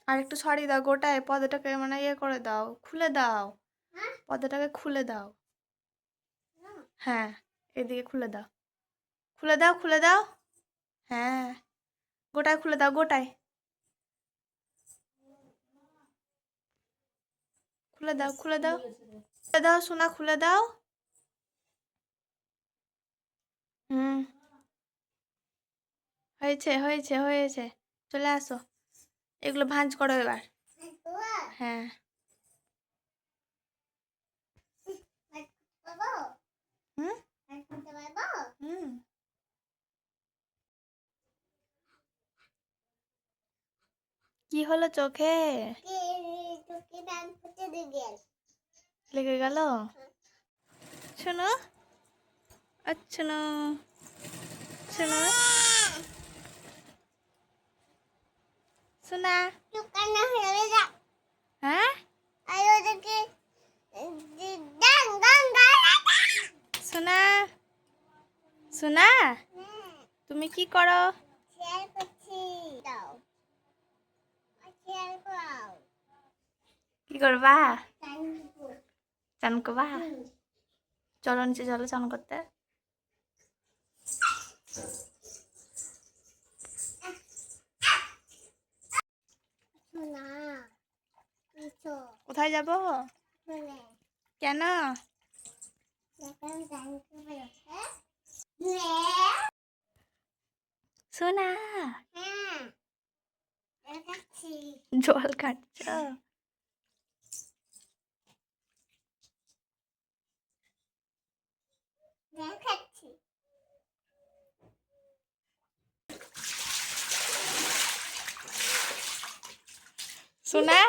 আর একটু সরিয়ে দাও গোটায় পর্দাটাকে মানে ইয়ে করে দাও, খুলে দাও, পর্দাটাকে খুলে দাও। হ্যাঁ এদিকে খুলে দাও, খুলে দাও, খুলে দাও। হ্যাঁ গোটায় খুলে দাও, গোটায় খুলে দাও, খুলে দাও, খুলে দাও সোনা, খুলে দাও। হুম হয়েছে হয়েছে হয়েছে, চলে আসো, এগুলো ভাঁজ করো এবার। হ্যাঁ হুম হুম। কি হলো চোখে? লেগে গেল? শোনো, আচ্ছা না, শোনো শোনা। হ্যাঁ শোনা, শোনা তুমি কি করো? কি করবা? চান করবা? চলো নিচে চলো চান করতে। কোথায় যাব? কেন? সোনা জল খাচ্ছ? সোনা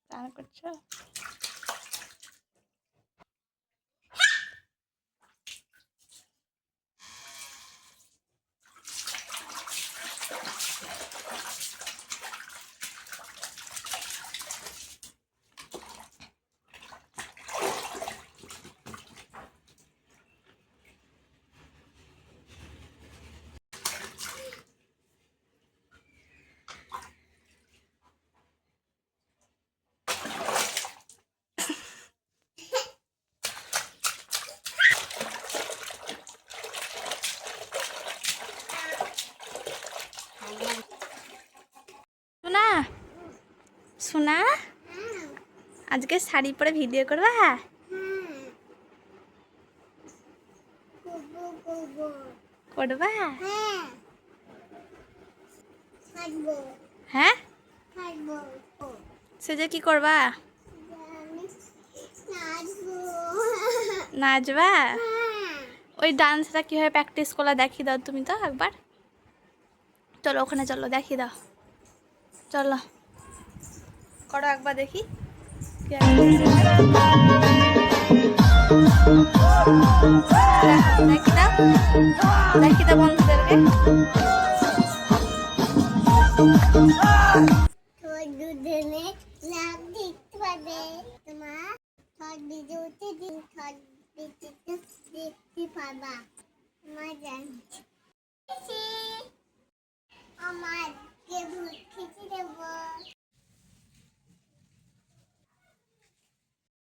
চান করছো? সোনা সোনা আজকে শাড়ি পরে ভিডিও করবা? করবা? হ্যাঁ সেজে কি করবা? নাচবা? ওই ডান্সটা কিভাবে প্র্যাকটিস করলা দেখিয়ে দাও তুমি তো একবার। চলো ওখানে চলো দেখিয়ে দাও, চলো করো একবার দেখি। দেখি দাও, দেখি দাও বন্ধুদেরকে। আমার